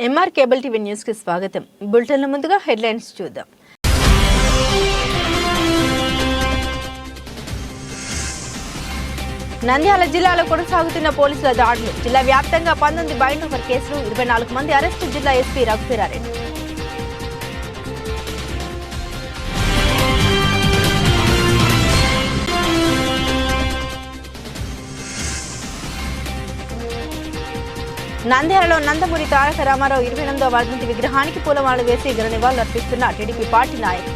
MR cable TV news కి స్వాగతం. Bulletin ముందుగా హెడ్లైన్స్ చూద్దాం. నంద్యాల జిల్లాలో కొనసాగుతున్న పోలీసుల దాడులు. జిల్లా వ్యాప్తంగా 19 బైండ్ ఓవర్ కేసులు, 24 మంది అరెస్టు. జిల్లా ఎస్పీ రఘువీరారెడ్డి. నంద్యాలలో నందమూరి తారక రామారావు 28వ వర్ధంతి విగ్రహానికి పూలమాలలు వేసి ఘన నివాళులు అర్పిస్తున్న టీడీపీ పార్టీ నాయకులు.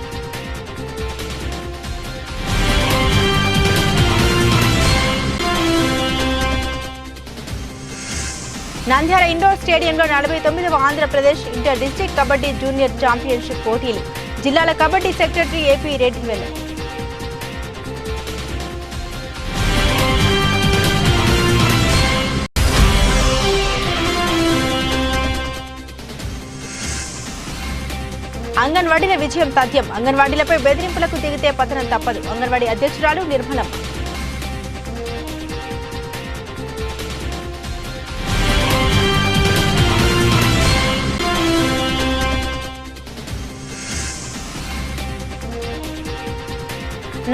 నంద్యాల ఇండోర్ స్టేడియంలో 49వ Andhra Pradesh inter district kabaddi junior championship పోటీలు. జిల్లాల కబడ్డీ సెక్రటరీ ఏపీ రెడ్డి వెల్లడి. అంగన్వాడీల విజయం తథ్యం. అంగన్వాడీలపై బెదిరింపులకు దిగితే పతనం తప్పదు. అంగన్వాడీ అధ్యక్షురాలు నిర్మలమ్మ.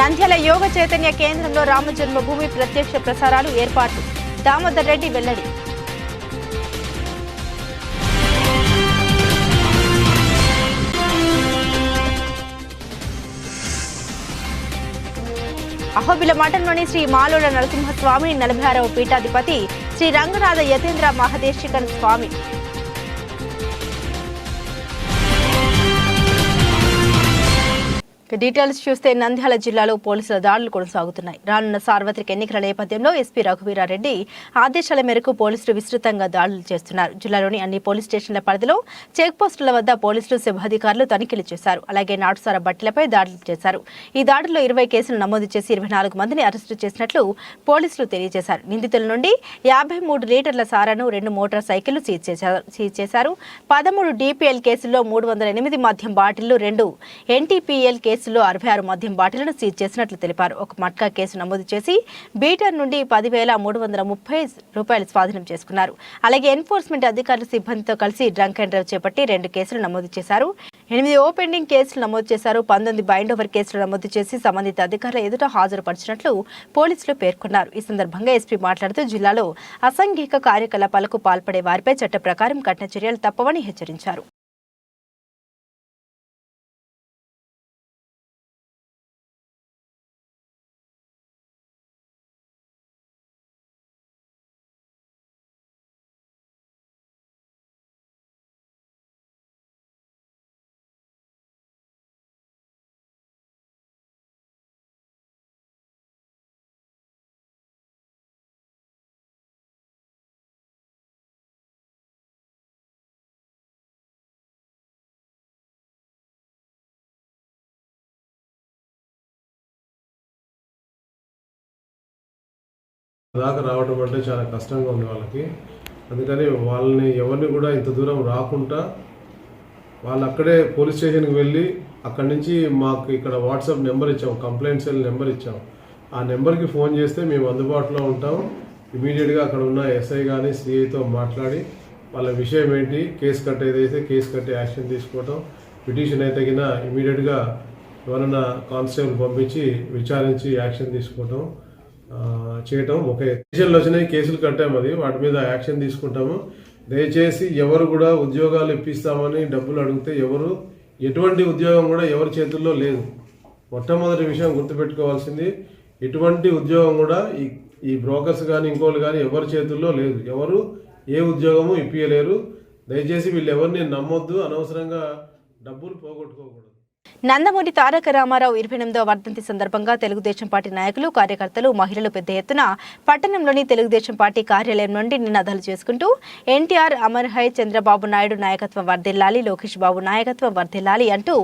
నంద్యాల యోగ చైతన్య కేంద్రంలో రామ జన్మభూమి ప్రత్యక్ష ప్రసారాలు ఏర్పాటు. దామోదర్ రెడ్డి వెల్లడి. అహోబిల మఠంలోని శ్రీ మాలోడ నరసింహస్వామి 46వ పీఠాధిపతి శ్రీ రంగనాథ యతేంద్ర మహదేశికన్ స్వామి. డీటెయిల్స్ చూస్తే నంద్యాల జిల్లాలో పోలీసుల దాడులు కొనసాగుతున్నాయి. రానున్న సార్వత్రిక ఎన్నికల నేపథ్యంలో ఎస్పీ రఘువీరారెడ్డి ఆదేశాల మేరకు పోలీసులు విస్తృతంగా దాడులు చేస్తున్నారు. జిల్లాలోని అన్ని పోలీస్ స్టేషన్ల పరిధిలో చెక్పోస్టుల వద్ద పోలీసులు సిబ్బందికారులు తనిఖీలు చేశారు. అలాగే నాటుసార బట్టలపై దాడులు చేశారు. ఈ దాడుల్లో 20 కేసులు నమోదు చేసి 24 మందిని అరెస్టు చేసినట్లు పోలీసులు తెలియజేశారు. నిందితుల నుండి 53 లీటర్ల సారాను, 2 మోటార్ సైకిళ్లు సీజ్ చేశారు. 13 డిపిఎల్ కేసుల్లో 308 మద్యం బాటిళ్లు, 2 ఎన్టీపీఎల్ కేసుల్లో 66 మద్యం బాటిళ్లను సీజ్ చేసినట్లు తెలిపారు. ఒక మట్కా కేసు నమోదు చేసి బీటర్ నుండి 10,330 రూపాయలు స్వాధీనం చేసుకున్నారు. అలాగే ఎన్ఫోర్స్మెంట్ అధికారులు సిబ్బందితో కలిసి డ్రంక్ అండ్ డ్రైవ్ చేపట్టి 2 కేసులు నమోదు చేశారు. 8 ఓపెండింగ్ కేసులు నమోదు చేశారు. 19 బైండ్ ఓవర్ కేసులు నమోదు చేసి సంబంధిత అధికారుల ఎదుట హాజరుపరిచినట్లు పోలీసులు పేర్కొన్నారు. ఈ సందర్భంగా ఎస్పీ మాట్లాడుతూ జిల్లాలో అసాంఘిక కార్యకలాపాలకు పాల్పడే వారిపై చట్ట ప్రకారం కఠిన చర్యలు తప్పవని హెచ్చరించారు. దాకా రావడం అంటే చాలా కష్టంగా ఉంది వాళ్ళకి. అందుకని వాళ్ళని ఎవరిని కూడా ఇంత దూరం రాకుండా వాళ్ళు అక్కడే పోలీస్ స్టేషన్కి వెళ్ళి అక్కడి నుంచి మాకు ఇక్కడ వాట్సాప్ నెంబర్ ఇచ్చాం, కంప్లైంట్ సెల్ నెంబర్ ఇచ్చాం. ఆ నెంబర్కి ఫోన్ చేస్తే మేము అందుబాటులో ఉంటాం. ఇమీడియట్గా అక్కడ ఉన్న ఎస్ఐ కానీ సిఐతో మాట్లాడి వాళ్ళ విషయం ఏంటి, కేసు కట్టేదైతే కేసు కట్టే యాక్షన్ తీసుకోవటం, పిటిషన్ అయితే కింద ఇమీడియట్గా ఎవరైనా కానిస్టేబుల్ పంపించి విచారించి యాక్షన్ తీసుకోవటం చేయటం. ఒక స్టేషన్లో వచ్చినాయి కేసులు కట్టాము, అది వాటి మీద యాక్షన్ తీసుకుంటాము. దయచేసి ఎవరు కూడా ఉద్యోగాలు ఇప్పిస్తామని డబ్బులు అడిగితే ఎటువంటి ఉద్యోగం కూడా ఎవరి చేతుల్లో లేదు. మొట్టమొదటి విషయం గుర్తుపెట్టుకోవాల్సింది, ఎటువంటి ఉద్యోగం కూడా ఈ బ్రోకర్స్ కానీ ఇంకోళ్ళు కానీ ఎవరి చేతుల్లో లేదు. ఎవరు ఏ ఉద్యోగము ఇప్పియలేరు. దయచేసి వీళ్ళు ఎవరిని నమ్మొద్దు, అనవసరంగా డబ్బులు పోగొట్టుకోకూడదు. నందమూరి తారక రామారావు 28వ వర్ధంతి సందర్భంగా తెలుగుదేశం పార్టీ నాయకులు, కార్యకర్తలు, మహిళలు పెద్ద ఎత్తున పట్టణంలోని తెలుగుదేశం పార్టీ కార్యాలయం నుండి నినాదాలు చేసుకుంటూ ఎన్టీఆర్ అమర్ హై, చంద్రబాబు నాయుడు నాయకత్వం వర్ధిల్లాలి, లోకేష్ బాబు నాయకత్వం వర్ధిల్లాలి అంటూ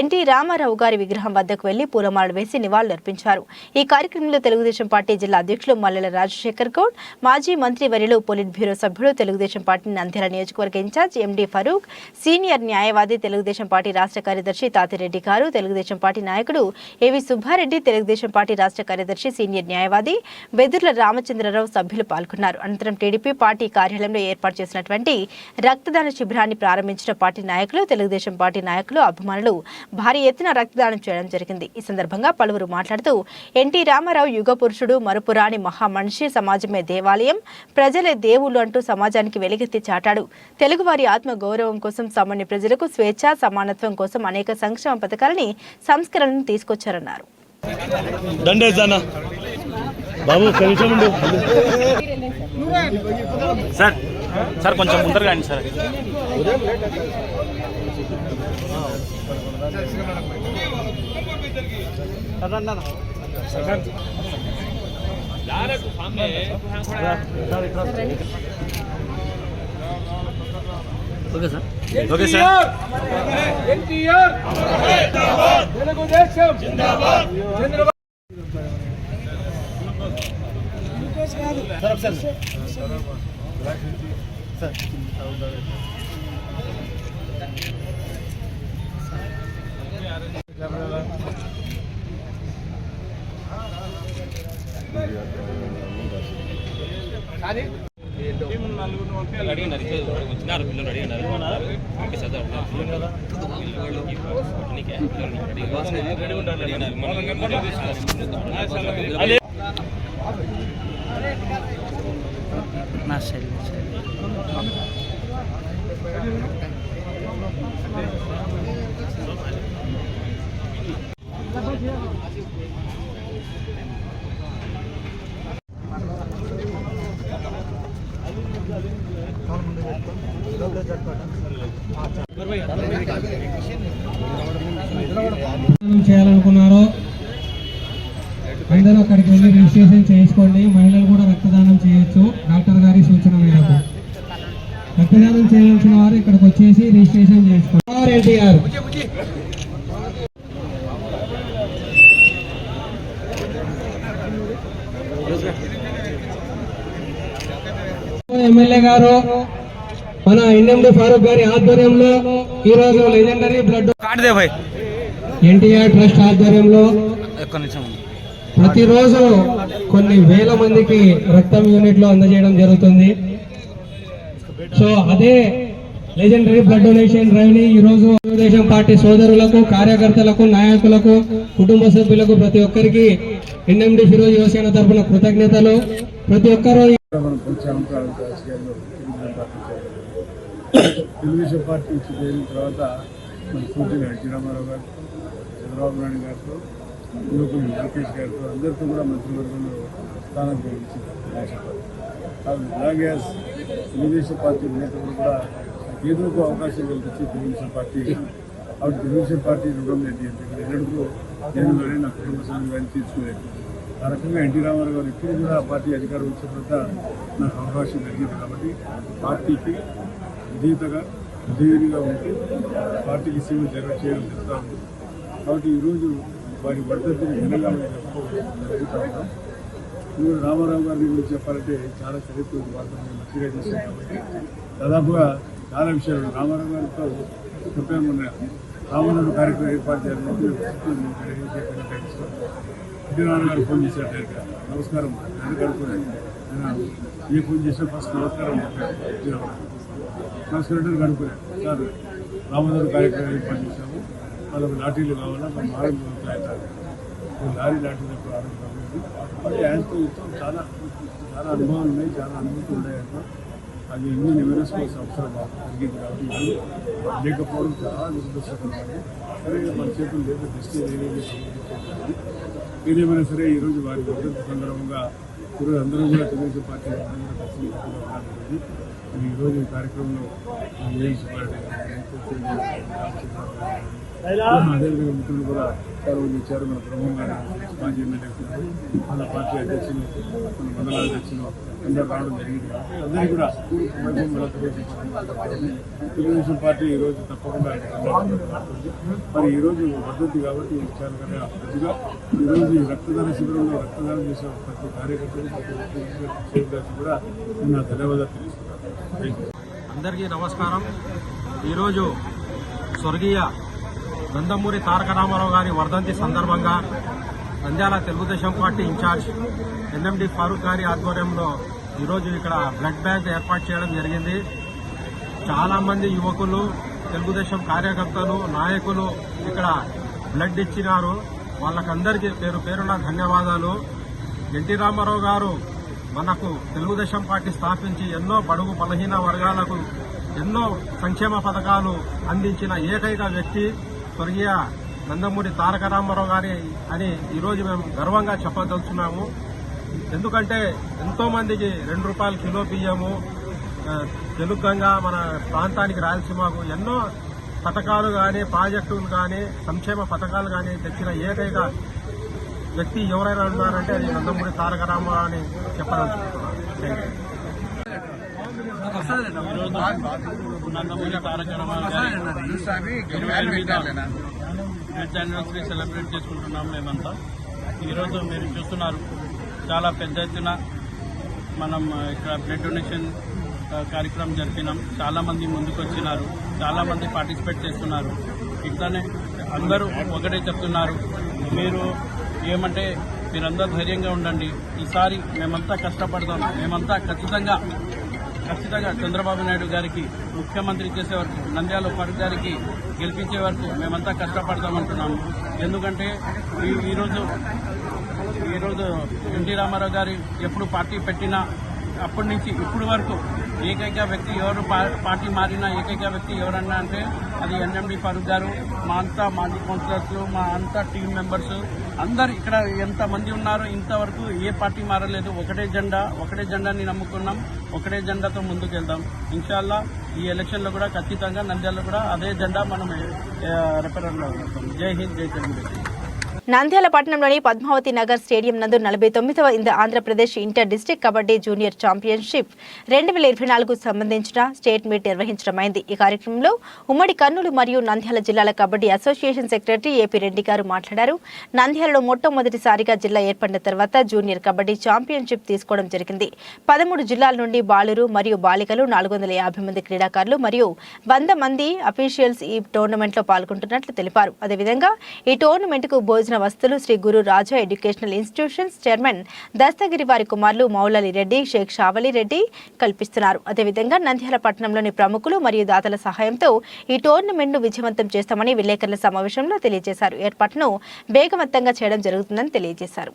ఎన్టీ రామారావు గారి విగ్రహం వద్దకు వెళ్లి పూలమాలలు వేసి నివాళులర్పించారు. ఈ కార్యక్రమంలో తెలుగుదేశం పార్టీ జిల్లా అధ్యక్షులు మల్లెల రాజశేఖర్ గౌడ్, మాజీ మంత్రి వర్యులు, పొలిట్ బ్యూరో సభ్యుడు, తెలుగుదేశం పార్టీ నంద్యాల నియోజకవర్గ ఇన్ఛార్జ్ ఎండి ఫరూక్, సీనియర్ న్యాయవాది, తెలుగుదేశం పార్టీ రాష్ట్ర కార్యదర్శి తాతిరెడ్డి రెడ్డి గారు, తెలుగుదేశం పార్టీ నాయకుడు ఏవి సుబ్బారెడ్డి, తెలుగుదేశం పార్టీ రాష్ట్ర కార్యదర్శి సీనియర్ న్యాయవాది బెదుర్ల రామచంద్రరావు సభ్యులు పాల్గొన్నారు. అనంతరం టీడీపీ పార్టీ కార్యాలయంలో ఏర్పాటు చేసినటువంటి రక్తదాన శిబిరాన్ని ప్రారంభించిన పార్టీ నాయకులు, తెలుగుదేశం పార్టీ నాయకులు, అభిమానులు భారీ ఎత్తున రక్తదానం చేయడం జరిగింది. ఈ సందర్భంగా పలువురు మాట్లాడుతూ ఎన్టీ రామారావు యుగ పురుషుడు, మరుపురాని మహామనిషి, సమాజమే దేవాలయం, ప్రజలే దేవుళ్ళు అంటూ సమాజానికి వెలుగెత్తి చాటాడు. తెలుగువారి ఆత్మ గౌరవం కోసం, సామాన్య ప్రజలకు స్వేచ్ఛ, సమానత్వం కోసం అనేక సంక్షేమ పథకాలని, సంస్కరణలను తీసుకొచ్చారన్నారు. సార్ కొంచెం ముందర కానీ sir. Okay sir, okay sir. NTR Telugu Desam జిందాబాద్. వచ్చినారు పిల్లలు అడిగినారు. ఓకే సార్, నా శైలి చేయాలనుకున్నారో అందరూ అక్కడికి వెళ్ళి రిజిస్ట్రేషన్ చేసుకోండి. మహిళలు కూడా రక్తదానం చేయొచ్చు. డాక్టర్ గారి సూచన మేరకు రక్తదానం చేయాల్సిన వారు ఇక్కడికి వచ్చేసి రిజిస్ట్రేషన్ చేసుకోండి. ఎన్టీఆర్ ఎమ్మెల్యే గారు మన ఎన్ఎండి ఫారూక్ గారి ఆధ్వర్యంలో ఈ రోజు లెజెండరీ బ్లడ్ ఎన్టీఆర్ ట్రస్ట్ ఆధ్వర్యంలో ప్రతిరోజు కొన్ని వేల మందికి రక్తం యూనిట్లు అందజేయడం జరుగుతుంది. సో అదే లెజెండరీ బ్లడ్ డొనేషన్ డ్రైవ్ ని ఈ రోజు తెలుగుదేశం పార్టీ సోదరులకు, కార్యకర్తలకు, నాయకులకు, కుటుంబ సభ్యులకు ప్రతి ఒక్కరికి ఎన్ఎండి ఫిరోజ్ యువసేన తరఫున కృతజ్ఞతలు. ప్రతి ఒక్కరూ తెలుగుదేశం పార్టీ నుంచి చేరిన తర్వాత మన పూర్తిగా ఎన్టీ రామారావు గారు, చంద్రబాబు నాయుడు గారితో, యువకులు లోకేష్ గారితో అందరితో కూడా మంత్రివర్గంలో స్థానం కలిగించింది. అలాగే తెలుగుదేశం పార్టీ నేతలు కూడా ఏదో ఒక అవకాశం కల్పించి తెలుగుదేశం పార్టీ కాబట్టి తెలుగుదేశం పార్టీ రుణం ఏంటి అంటే ఎన్నడూ నేను కానీ నా కుటుంబ సభ్యులు కానీ తీర్చుకోలేదు. ఆ రకంగా ఎన్టీ రామారావు గారు ఇప్పుడు కూడా పార్టీ అధికారం వచ్చిన తర్వాత నాకు అవకాశం కలిగింది. కాబట్టి పార్టీకి విధేయతగా విధేయుడిగా ఉంటూ పార్టీకి సేవ చేయడం జరుగుతూ ఉంది. కాబట్టి ఈరోజు వారి వర్ధంతిని ఘనంగా జరుగుతూ ఉన్నాం. ఈరోజు రామారావు గారి గురించి చెప్పాలంటే చాలా చరిత్ర వార్తలు మంచిగా చేశాం. కాబట్టి దాదాపుగా చాలా విషయాలు రామారావు గారితో చెప్పాము. రామనాడు కార్యక్రమం ఏర్పాటు చేయాలని ఎన్టీ రామారావు గారు ఫోన్ చేశారు. డైరెక్ట్గా నమస్కారం కడుపున్నాను. ఆయన ఏ ఫోన్ చేసినా ఫస్ట్ నమస్కారం నమస్కారం కడుపున్నాను. సార్ రామనాడు కార్యక్రమం ఏర్పాటు చేశాము, వాళ్ళకి లాఠీలు కావాలా, మనం లారీ లాఠీలు ఆరోగ్యం. కాబట్టి ఆయనతో చాలా చాలా అనుభవాలు ఉన్నాయి, చాలా అనుభూతులు ఉన్నాయంట. అది ఎన్ని నివేసుకోవాల్సిన అవసరం జరిగింది. కాబట్టి లేకపోవడం చాలా దురదృష్టకరమైంది. సరే మన చేతులు లేదు, దృష్టి ఏదేమైనా సరే ఈరోజు వారి వర్ధంతి సందర్భంగా ఈరోజు అందరూ కూడా తెలుగుదేశం పార్టీ అందరూ కలిసి ఉన్నది. మరి ఈరోజు ఈ కార్యక్రమంలో అదేవిధంగా మిత్రులు కూడా చాలా మంది ఇచ్చారు. మన బ్రహ్మం గారు మాజీ ఎమ్మెల్యే మన పార్టీ అధ్యక్షులు, మన మండల అధ్యక్షులు అందరూ రావడం జరిగింది. అందరికీ కూడా తెలుగుదేశం పార్టీ ఈరోజు తప్పకుండా మరి ఈరోజు వర్ధంతి కాబట్టి చాలా కొద్దిగా ఈరోజు ఈ రక్తదాన శిబిరంలో రక్తదానం చేసే ప్రతి కార్యకర్తలు, ప్రతి కూడా నా ధన్యవాదాలు తెలుస్తున్నాను. అందరికీ నమస్కారం. ఈరోజు స్వర్గీయ నందమూరి తారక రామారావు గారి వర్ధంతి సందర్భంగా Nandyal Telugu Desam party incharge NMD Farooq గారి ఆధ్వర్యంలో ఈరోజు ఇక్కడ బ్లడ్ బ్యాంక్ ఏర్పాటు చేయడం జరిగింది. చాలామంది యువకులు, తెలుగుదేశం కార్యకర్తలు, నాయకులు ఇక్కడ బ్లడ్ ఇచ్చినారు. వాళ్ళకందరికీ పేరు పేరున ధన్యవాదాలు. ఎన్టీ రామారావు గారు మనకు తెలుగుదేశం పార్టీ స్థాపించి ఎన్నో బడుగు బలహీన వర్గాలకు ఎన్నో సంక్షేమ పథకాలు అందించిన ఏకైక వ్యక్తి స్వర్గీయ నందమూరి తారక రామారావు గారి అని ఈరోజు మేము గర్వంగా చెప్పదలుచున్నాము. ఎందుకంటే ఎంతో మందికి ₹2 కిలో బియ్యము, తెలుగుగా మన ప్రాంతానికి రాయలసీమకు ఎన్నో పథకాలు కానీ, ప్రాజెక్టులు కానీ, సంక్షేమ పథకాలు కానీ తెచ్చిన ఏకైక వ్యక్తి ఎవరైనా ఉన్నారంటే అది నందమూరి తారక రామారావు అని చెప్పదలుచుకుంటున్నాను. నందమూరి తారక రామారావు గారి 28వ డెత్ యానివర్సరీ సెలబ్రేట్ చేసుకుంటున్నాం మేమంతా. ఈరోజు మీరు చూస్తున్నారు చాలా పెద్ద ఎత్తున మనం ఇక్కడ బ్లడ్ డొనేషన్ కార్యక్రమం జరిపినాం. చాలామంది ముందుకు వచ్చినారు, చాలామంది పార్టిసిపేట్ చేస్తున్నారు. ఇట్లానే అందరూ ఒకటే చెప్తున్నారు, మీరు ఏమంటే మీరందరూ ధైర్యంగా ఉండండి, ఈసారి మేమంతా కష్టపడదాం, మేమంతా ఖచ్చితంగా చంద్రబాబు నాయుడు గారికి ముఖ్యమంత్రి చేసే వరకు, నంద్యాల ఫారూక్ గారికి గెలిపించే వరకు మేమంతా కష్టపడదామంటున్నాము. ఎందుకంటే ఈరోజు ఎన్టీ రామారావు గారు ఎప్పుడు పార్టీ పెట్టినా అప్పటి నుంచి ఇప్పటి వరకు ఏకైక వ్యక్తి ఎవరు పార్టీ మారిన ఏకైక వ్యక్తి ఎవరన్నా అంటే అది ఎన్ఎండి ఫారూక్ గారు. మా అంతా మాజీ కౌన్సిలర్స్, మా అంతా టీం మెంబర్స్ అందరు ఇక్కడ ఎంతమంది ఉన్నారో ఇంతవరకు ఏ పార్టీ మారలేదు. ఒకటే జెండాని నమ్ముకున్నాం, ఒకటే జెండాతో ముందుకు వెళ్దాం. ఇన్షాల్లా ఈ ఎలక్షన్లో కూడా ఖచ్చితంగా నంద్యాలలో కూడా అదే జెండా మనం రిప్రజెంట్ అవుతాం. జై హింద్, జై తెలుగుదేశం. నంద్యాల పట్టణంలోని పద్మావతి నగర్ స్టేడియం నందు 49వ Andhra Pradesh inter district kabaddi junior championship 2024కు సంబంధించిన స్టేట్ మీట్ నిర్వహించడమైంది. ఈ కార్యక్రమంలో ఉమ్మడి కర్నూలు మరియు నంద్యాల జిల్లాల kabaddi association secretary AP Reddy గారు మాట్లాడారు. నంద్యాలలో మొట్టమొదటిసారిగా జిల్లా ఏర్పడిన తర్వాత జూనియర్ కబడ్డీ ఛాంపియన్షిప్ తీసుకోవడం జరిగింది. 13 జిల్లాల నుండి బాలురు మరియు బాలికలు 450 మంది క్రీడాకారులు మరియు 100 మంది అఫీషియల్స్ ఈ టోర్నమెంట్లో పాల్గొంటున్నట్లు తెలిపారు. అదేవిధంగా ఈ టోర్నమెంట్కు భోజన వస్తువులు శ్రీ గురు రాజా ఎడ్యుకేషనల్ ఇన్స్టిట్యూషన్స్ చైర్మన్ దస్తగిరి వారి కుమారులు మౌలాలి రెడ్డి, షేక్ షావలి రెడ్డి కల్పిస్తున్నారు. అదేవిధంగా నంద్యాల పట్టణంలోని ప్రముఖులు మరియు దాతల సహాయంతో ఈ టోర్నమెంట్ను విజయవంతం చేస్తామని విలేకరుల సమావేశంలో తెలియజేశారు. ఏర్పాటును వేగవంతంగా చేయడం జరుగుతుందని తెలియజేశారు.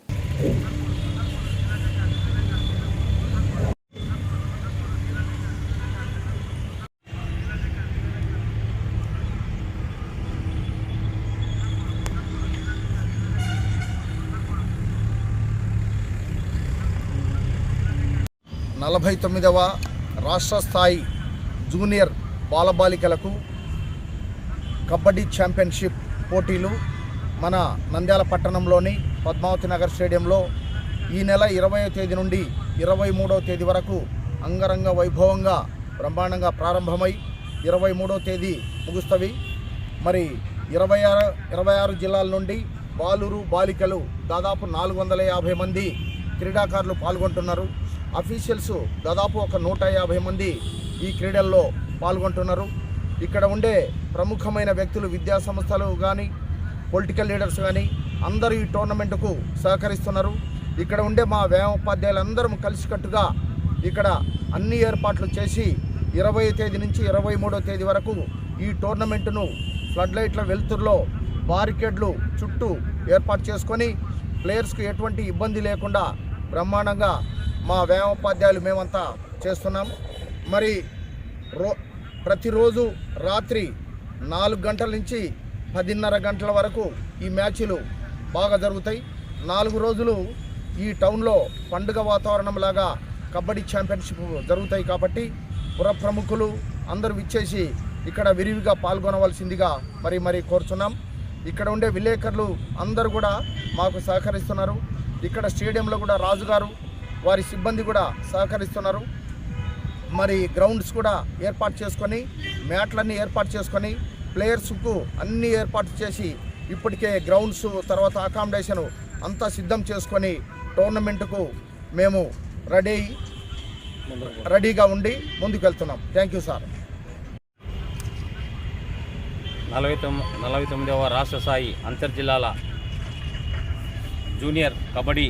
నలభై 49వ రాష్ట్ర స్థాయి జూనియర్ బాలబాలికలకు కబడ్డీ ఛాంపియన్షిప్ పోటీలు మన నంద్యాల పట్టణంలోని పద్మావతి నగర్ స్టేడియంలో ఈ నెల 20వ తేదీ నుండి 23వ తేదీ వరకు అంగరంగ వైభవంగా బ్రహ్మాండంగా ప్రారంభమై 23వ తేదీ ముగుస్తవి. మరి 26 జిల్లాల నుండి బాలురు బాలికలు దాదాపు 450 మంది క్రీడాకారులు పాల్గొంటున్నారు. అఫీషియల్స్ దాదాపు ఒక 150 మంది ఈ క్రీడల్లో పాల్గొంటున్నారు. ఇక్కడ ఉండే ప్రముఖమైన వ్యక్తులు, విద్యా సంస్థలు కానీ, పొలిటికల్ లీడర్స్ కానీ అందరూ ఈ టోర్నమెంటుకు సహకరిస్తున్నారు. ఇక్కడ ఉండే మా వ్యాయామోపాధ్యాయులందరం కలిసికట్టుగా ఇక్కడ అన్ని ఏర్పాట్లు చేసి 20వ తేదీ నుంచి 23వ తేదీ వరకు ఈ టోర్నమెంటును ఫ్లడ్ లైట్ల వెలుతురులో బారికేడ్లు చుట్టూ ఏర్పాటు చేసుకొని ప్లేయర్స్కు ఎటువంటి ఇబ్బంది లేకుండా బ్రహ్మాండంగా మా వ్యాయామోపాధ్యాయులు మేమంతా చేస్తున్నాం. మరి ప్రతిరోజు రాత్రి 4 గంటల నుంచి 10:30 గంటల వరకు ఈ మ్యాచ్లు బాగా జరుగుతాయి. 4 రోజులు ఈ టౌన్లో పండుగ వాతావరణంలాగా కబడ్డీ ఛాంపియన్షిప్ జరుగుతాయి. కాబట్టి పుర ప్రముఖులు అందరూ విచ్చేసి ఇక్కడ విరివిగా పాల్గొనవలసిందిగా మరి కోరుచున్నాం. ఇక్కడ ఉండే విలేకరులు అందరూ కూడా మాకు సహకరిస్తున్నారు. ఇక్కడ స్టేడియంలో కూడా రాజుగారు వారి సిబ్బంది కూడా సహకరిస్తున్నారు. మరి గ్రౌండ్స్ కూడా ఏర్పాటు చేసుకొని, మ్యాట్లన్నీ ఏర్పాటు చేసుకొని, ప్లేయర్స్కు అన్నీ ఏర్పాటు చేసి ఇప్పటికే గ్రౌండ్స్ తర్వాత అకామిడేషన్ అంతా సిద్ధం చేసుకొని టోర్నమెంటుకు మేము రెడీగా ఉండి ముందుకు వెళ్తున్నాం. Thank you sir. 49వ రాష్ట్ర స్థాయి అంతర్జిల్లాల జూనియర్ కబడ్డీ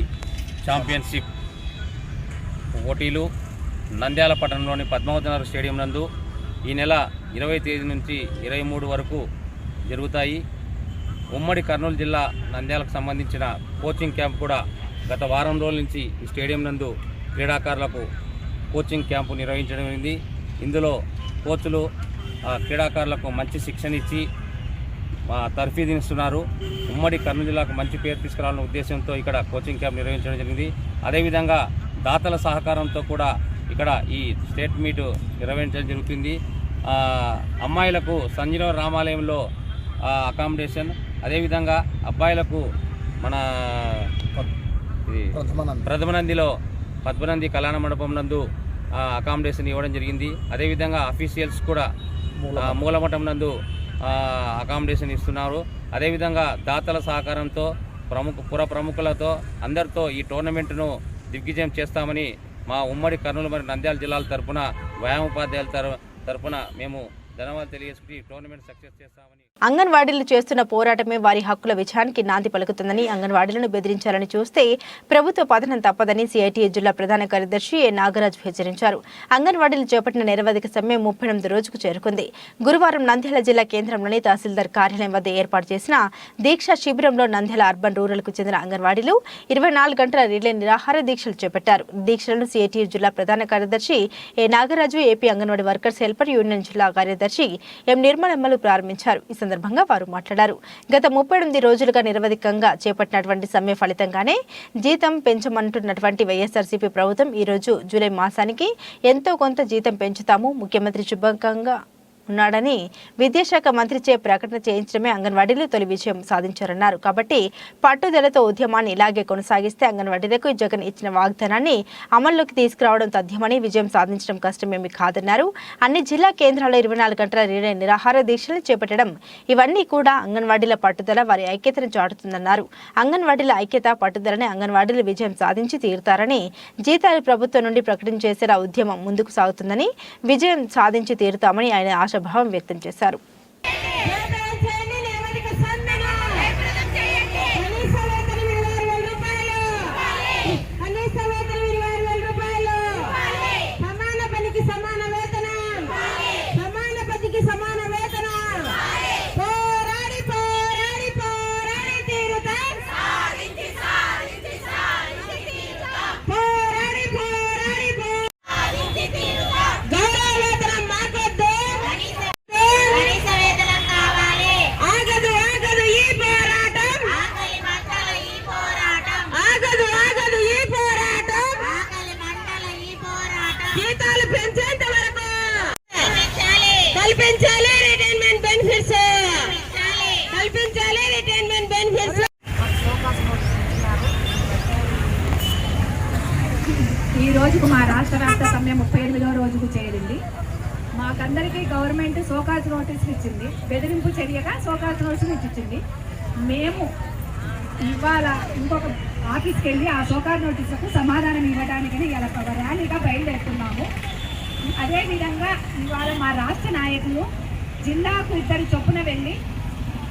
ఛాంపియన్షిప్ పోటీలు నంద్యాల పట్టణంలోని పద్మావతి స్టేడియం నందు ఈ నెల 20 తేదీ నుంచి 23 వరకు జరుగుతాయి. ఉమ్మడి కర్నూలు జిల్లా నంద్యాలకు సంబంధించిన కోచింగ్ క్యాంప్ కూడా గత వారం రోజుల నుంచి ఈ స్టేడియం నందు క్రీడాకారులకు కోచింగ్ క్యాంపు నిర్వహించడం జరిగింది. ఇందులో కోచ్లు క్రీడాకారులకు మంచి శిక్షణ ఇచ్చి తర్ఫీదునిస్తున్నారు. ఉమ్మడి కర్నూలు జిల్లాకు మంచి పేరు తీసుకురావాలనే ఉద్దేశంతో ఇక్కడ కోచింగ్ క్యాంప్ నిర్వహించడం జరిగింది. అదేవిధంగా దాతల సహకారంతో కూడా ఇక్కడ ఈ స్టేట్ మీట్ నిర్వహించడం జరుగుతుంది. అమ్మాయిలకు సంజీవ రామాలయంలో అకామిడేషన్, అదేవిధంగా అబ్బాయిలకు మన ప్రథమనందిలో పద్మనంది కళ్యాణ మండపం నందు అకామిడేషన్ ఇవ్వడం జరిగింది. అదేవిధంగా అఫీషియల్స్ కూడా మూలమఠం నందు అకామిడేషన్ ఇస్తున్నారు. అదేవిధంగా దాతల సహకారంతో పుర ప్రముఖులతో అందరితో ఈ టోర్నమెంట్ను దిగ్విజయం చేస్తామని మా ఉమ్మడి కర్నూలు మరియు నంద్యాల జిల్లాల తరపున వ్యాయామోపాధ్యాయుల తరపున మేము ధన్యవాదాలు తెలియజేసుకుని టోర్నమెంట్ సక్సెస్ చేస్తామని. అంగన్వాడీలు చేస్తున్న పోరాటమే వారి హక్కుల విజయానికి నాంది పలుకుతుందని, అంగన్వాడీలను బెదిరించాలని చూస్తే ప్రభుత్వ పతనం తప్పదని సిఐటియు జిల్లా ప్రధాన కార్యదర్శి ఏ నాగరాజు హెచ్చరించారు. అంగన్వాడీలు చేపట్టిన నిరవధిక సమ్మె 38 రోజుకు చేరుకుంది. గురువారం నంద్యాల జిల్లా కేంద్రంలోని తహసీల్దార్ కార్యాలయం వద్ద ఏర్పాటు చేసిన దీక్షా శిబిరంలో నంద్యాల అర్బన్ రూరల్కు చెందిన అంగన్వాడీలు 24 గంటల రిలే నిరాహార దీక్షలు చేపట్టారు. దీక్షలను సిఐటియు జిల్లా ప్రధాన కార్యదర్శి A Nagaraju, AP anganwadi workers helper union జిల్లా కార్యదర్శి ఎం నిర్మలమ్మలు ప్రారంభించారు. ఈ సందర్భంగా వారు మాట్లాడారు. గత 38 రోజులుగా నిరవధికంగా చేపట్టినటువంటి సమ్మె ఫలితంగానే జీతం పెంచమంటున్నటువంటి వైఎస్ఆర్సీపీ ప్రభుత్వం ఈ రోజు జూలై మాసానికి ఎంతో కొంత జీతం పెంచుతాము, ముఖ్యమంత్రి శుభంగా ఉన్నాడని విద్యాశాఖ మంత్రిచే ప్రకటన చేయించడమే అంగన్వాడీలు తొలి విజయం సాధించారన్నారు. కాబట్టి పట్టుదలతో ఉద్యమాన్ని ఇలాగే కొనసాగిస్తే అంగన్వాడీలకు జగన్ ఇచ్చిన వాగ్దానాన్ని అమల్లోకి తీసుకురావడం తథ్యమని, విజయం సాధించడం కష్టమేమీ కాదన్నారు. అన్ని జిల్లా కేంద్రాల్లో 24 గంటల రిలే నిరాహార దీక్షలు చేపట్టడం ఇవన్నీ కూడా అంగన్వాడీల పట్టుదల, వారి ఐక్యతను చాటుతుందన్నారు. అంగన్వాడీల ఐక్యత, పట్టుదలని అంగన్వాడీలు విజయం సాధించి తీరుతారని, జీతాలు ప్రభుత్వం నుండి ప్రకటించేసేలా ఉద్యమం ముందుకు సాగుతుందని, విజయం సాధించి తీరుతామని ఆయన ఆశాభావం వ్యక్తం చేశారు. ఈ రోజుకు మా రాష్ట్ర సమ్మె 38వ రోజుకు చేరింది. మాకందరికీ గవర్నమెంట్ సోకాజ్ నోటీసులు ఇచ్చింది, బెదిరింపు చర్యగా సోకాజ్ నోటీసులు ఇచ్చింది. మేము ఇవాళ ఇంకొక ఆఫీస్కి వెళ్ళి ఆ సోకాజ్ నోటీసులకు సమాధానం ఇవ్వడానికని ఇలా ర్యాలీగా బయలుదేరుతున్నాము. అదేవిధంగా ఇవాళ మా రాష్ట్ర నాయకులు జిల్లాకు 2 చొప్పున వెళ్ళి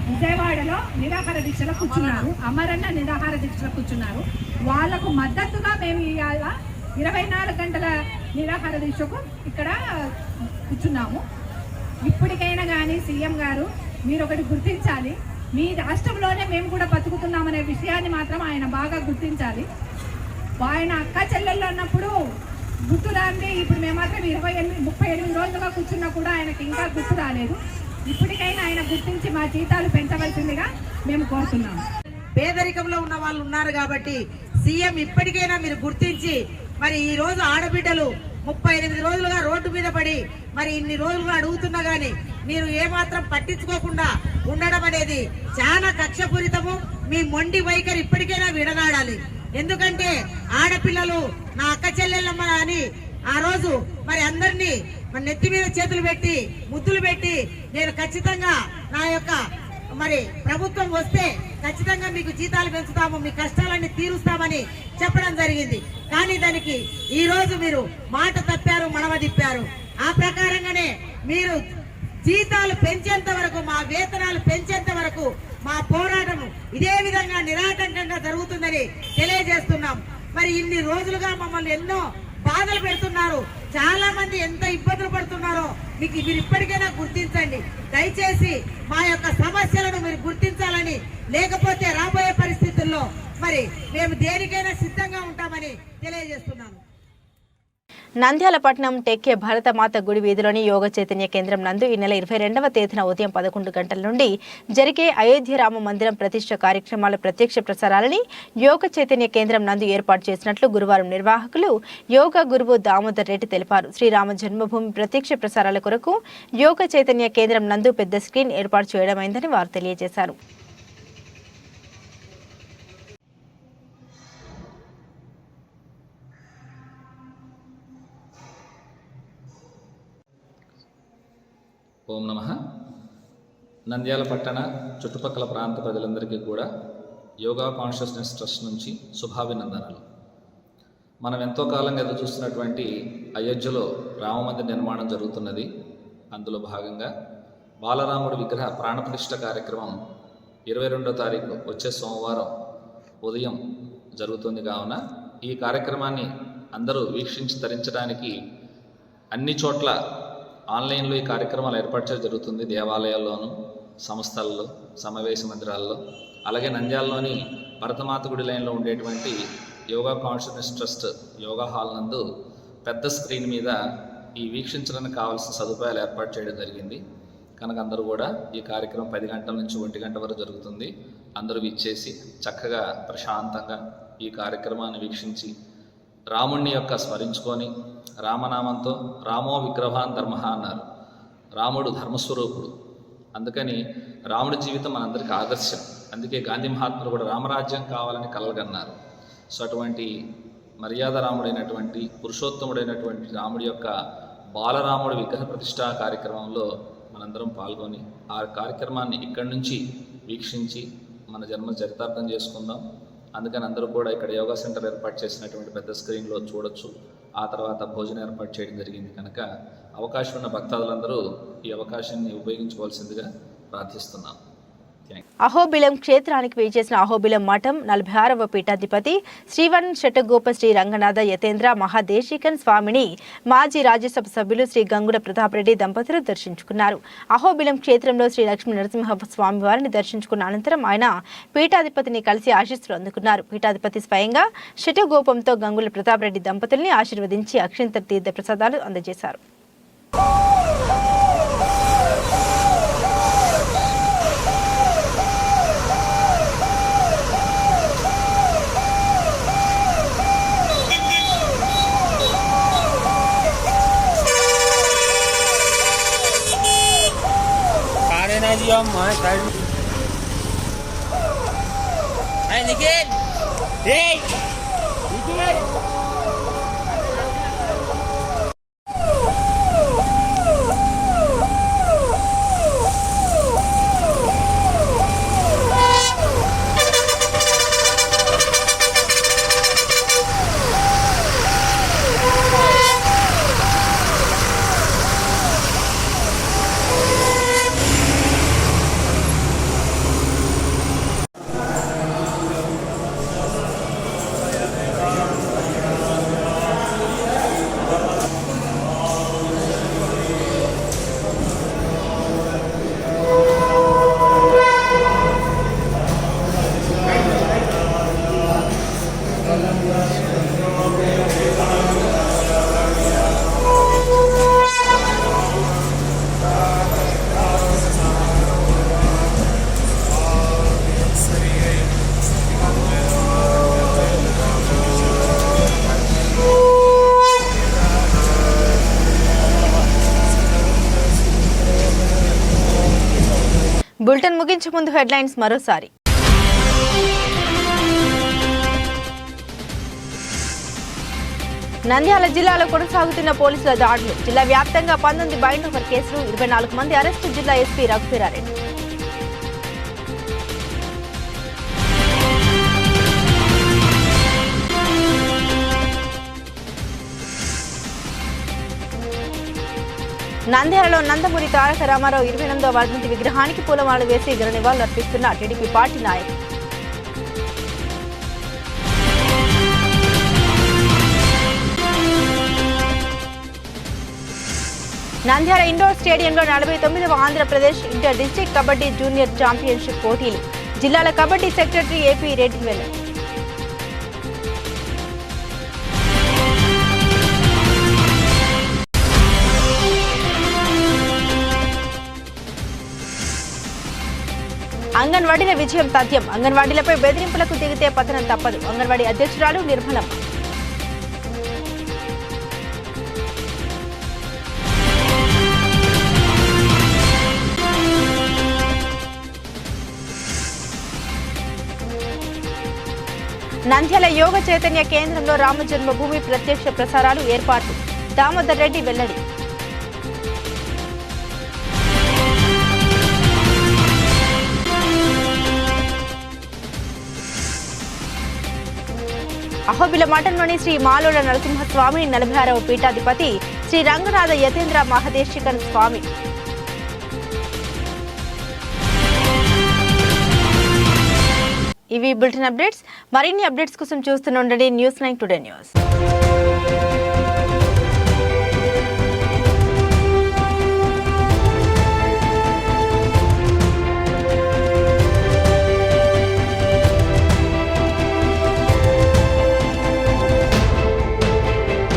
విజయవాడలో నిరాహార దీక్షలో కూర్చున్నారు, అమరన్న నిరాహార దీక్షలో కూర్చున్నారు. వాళ్లకు మద్దతుగా మేము ఇవాళ 24 గంటల నిరాహార దీక్షకు ఇక్కడ కూర్చున్నాము. ఇప్పటికైనా కానీ సీఎం గారు మీరు ఒకటి గుర్తించాలి, మీ రాష్ట్రంలోనే మేము కూడా బతుకుతున్నామనే విషయాన్ని మాత్రం ఆయన బాగా గుర్తించాలి. ఆయన అక్క చెల్లెళ్ళు అన్నప్పుడు గుర్తు రాంది, ఇప్పుడు మేము మాత్రం 38 రోజులుగా కూర్చున్నా కూడా ఆయనకి ఇంకా గుర్తు రాలేదు. ఇప్పటికైనా ఆయన గుర్తించి మా జీతాలు పెంచవలసిందిగా మేము కోరుతున్నాము. పేదరికంలో ఉన్న వాళ్ళు ఉన్నారు కాబట్టి సీఎం ఇప్పటికైనా మీరు గుర్తించి, మరి ఈ రోజు ఆడబిడ్డలు 38 రోజులుగా రోడ్డు మీద పడి మరి ఇన్ని రోజులుగా అడుగుతున్నా గానీ మీరు ఏమాత్రం పట్టించుకోకుండా ఉండడం అనేది చాలా కక్షపూరితము. మీ మొండి వైఖరి ఇప్పటికైనా విడనాడాలి. ఎందుకంటే ఆడపిల్లలు నా అక్క చెల్లెళ్ళమ్మ అని ఆ రోజు మరి అందరినీ మన నెత్తి మీద చేతులు పెట్టి ముద్దులు పెట్టి నేను ఖచ్చితంగా నా యొక్క మరి ప్రభుత్వం వస్తే ఖచ్చితంగా మీకు జీతాలు పెంచుతాము, మీ కష్టాలన్నీ తీరుస్తామని చెప్పడం జరిగింది. కానీ దానికి ఈ రోజు మీరు మాట తప్పారు, మడమ తిప్పారు. ఆ ప్రకారంగానే మీరు జీతాలు పెంచేంత వరకు, మా వేతనాలు పెంచేంత వరకు మా పోరాటం ఇదే విధంగా నిరాటంకంగా జరుగుతుందని తెలియజేస్తున్నాం. మరి ఇన్ని రోజులుగా మమ్మల్ని ఎన్నో బాధలు పెడుతున్నారు. చాలా మంది ఎంత ఇబ్బందులు పడుతున్నారో మీరు ఇప్పటికైనా గుర్తించండి. దయచేసి మా యొక్క సమస్యలను మీరు గుర్తించాలని, లేకపోతే రాబోయే పరిస్థితుల్లో మరి మేము దేనికైనా సిద్ధంగా ఉంటామని తెలియజేస్తున్నాను. నంద్యాల పట్టణం టెక్కే భారతమాత గుడి వీధిలోని యోగ చైతన్య కేంద్రం నందు ఈ నెల 22వ తేదీన ఉదయం 11 గంటల నుండి జరిగే అయోధ్య రామ మందిరం ప్రతిష్ఠ కార్యక్రమాల ప్రత్యక్ష ప్రసారాలని యోగ చైతన్య కేంద్రం నందు ఏర్పాటు చేసినట్లు గురువారం నిర్వాహకులు యోగా గురువు దామోదర్ రెడ్డి తెలిపారు. శ్రీరామ జన్మభూమి ప్రత్యక్ష ప్రసారాల కొరకు యోగ చైతన్య కేంద్రం నందు పెద్ద స్క్రీన్ ఏర్పాటు చేయడమైందని వారు తెలియజేశారు. ఓం నమః. నంద్యాల పట్టణ చుట్టుపక్కల ప్రాంత ప్రజలందరికీ కూడా యోగా కాన్షియస్నెస్ ట్రస్ట్ నుంచి శుభాభినందనలు. మనం ఎంతో కాలంగా ఎదురు చూస్తున్నటువంటి అయోధ్యలో రామమందిర నిర్మాణం జరుగుతున్నది. అందులో భాగంగా బాలరాముడి విగ్రహ ప్రాణప్రతిష్ఠ కార్యక్రమం 22వ తారీఖు వచ్చే సోమవారం ఉదయం జరుగుతుంది. కావున ఈ కార్యక్రమాన్ని అందరూ వీక్షించి తరించడానికి అన్ని చోట్ల ఆన్లైన్లో ఈ కార్యక్రమాలు ఏర్పాటు చేయడం జరుగుతుంది. దేవాలయాల్లోనూ, సంస్థల్లో, సమావేశ మందిరాల్లో, అలాగే నంద్యాలలోని భరతమాత గుడి లైన్లో ఉండేటువంటి yoga consciousness trust yoga hall నందు పెద్ద స్క్రీన్ మీద ఈ వీక్షించడానికి కావాల్సిన సదుపాయాలు ఏర్పాటు చేయడం జరిగింది. కనుక అందరూ కూడా ఈ కార్యక్రమం 10 గంటల నుంచి 1 గంట వరకు జరుగుతుంది. అందరూ ఇచ్చేసి చక్కగా ప్రశాంతంగా ఈ కార్యక్రమాన్ని వీక్షించి రాముణ్ణి యొక్క స్మరించుకొని రామనామంతో రామో విగ్రహాన్ ధర్మ అన్నారు. రాముడు ధర్మస్వరూపుడు. అందుకని రాముడి జీవితం మనందరికీ ఆదర్శం. అందుకే గాంధీ మహాత్ములు కూడా రామరాజ్యం కావాలని కలగన్నారు. సో అటువంటి మర్యాద రాముడైనటువంటి పురుషోత్తముడైనటువంటి రాముడి యొక్క బాలరాముడి విగ్రహ ప్రతిష్ఠా కార్యక్రమంలో మనందరం పాల్గొని ఆ కార్యక్రమాన్ని ఇక్కడి నుంచి వీక్షించి మన జన్మ చరితార్థం చేసుకుందాం. అందుకని అందరూ కూడా ఇక్కడ యోగా సెంటర్ ఏర్పాటు చేసినటువంటి పెద్ద స్క్రీన్లో చూడొచ్చు. ఆ తర్వాత భోజనం ఏర్పాటు చేయడం జరిగింది. కనుక అవకాశం ఉన్న భక్తాదులందరూ ఈ అవకాశాన్ని ఉపయోగించుకోవాల్సిందిగా ప్రార్థిస్తున్నాం. అహోబిలం క్షేత్రానికి వేచేసిన అహోబిలం మఠం 46వ పీఠాధిపతి శ్రీవన్ శటగోప శ్రీ రంగనాథ యతేంద్ర మహాదేశికన్ స్వామిని మాజీ రాజ్యసభ సభ్యులు శ్రీ గంగుల ప్రతాప్ రెడ్డి దంపతులు దర్శించుకున్నారు. అహోబిలం క్షేత్రంలో శ్రీ లక్ష్మీ నరసింహ స్వామి వారిని దర్శించుకున్న అనంతరం ఆయన పీఠాధిపతిని కలిసి ఆశీస్సులు అందుకున్నారు. పీఠాధిపతి స్వయంగా శటగోపంతో గంగుల ప్రతాప్ రెడ్డి దంపతుల్ని ఆశీర్వదించి అక్షింతల తీర్థ ప్రసాదాలు అందజేశారు. బులెటిన్ ముగించే ముందు హెడ్లైన్స్ మరోసారి. నంద్యాల జిల్లాలో కొనసాగుతున్న పోలీసుల దాడులు. జిల్లా వ్యాప్తంగా 19 బైండ్ ఓవర్ కేసులు, 24 మంది అరెస్టు. జిల్లా ఎస్పీ రఘువీరారెడ్డి. నంద్యాలలో నందమూరి తారక రామారావు 28వ వర్ధంతి విగ్రహానికి పూలమాల వేసి ఘన నివాళులు అర్పిస్తున్న టీడీపీ పార్టీ నాయకులు. నంద్యాల ఇండోర్ స్టేడియంలో 49వ Andhra Pradesh inter district kabaddi junior championship పోటీలు. జిల్లాల కబడ్డీ సెక్రటరీ ఏపీ రెడ్డి వెల్లడి. అంగన్వాడీల విజయం తథ్యం. అంగన్వాడీలపై బెదిరింపులకు దిగితే పతనం తప్పదు. అంగన్వాడీ అధ్యక్షురాలు నిర్మలమ్మ. నంద్యాల యోగ చైతన్య కేంద్రంలో రామజన్మభూమి ప్రత్యక్ష ప్రసారాలు ఏర్పాటు. దామోదర్ రెడ్డి వెల్లడి. అహోబిల మఠంలోని శ్రీ మాలోడ నరసింహస్వామి 46వ పీఠాధిపతి శ్రీ రంగనాథ యతేంద్ర మహదేశికన్ స్వామి. ఇవి బులెటిన్ అప్డేట్స్. మరిన్ని అప్డేట్స్ కోసం చూస్తూనే ఉండండి న్యూస్ 9 టుడే న్యూస్.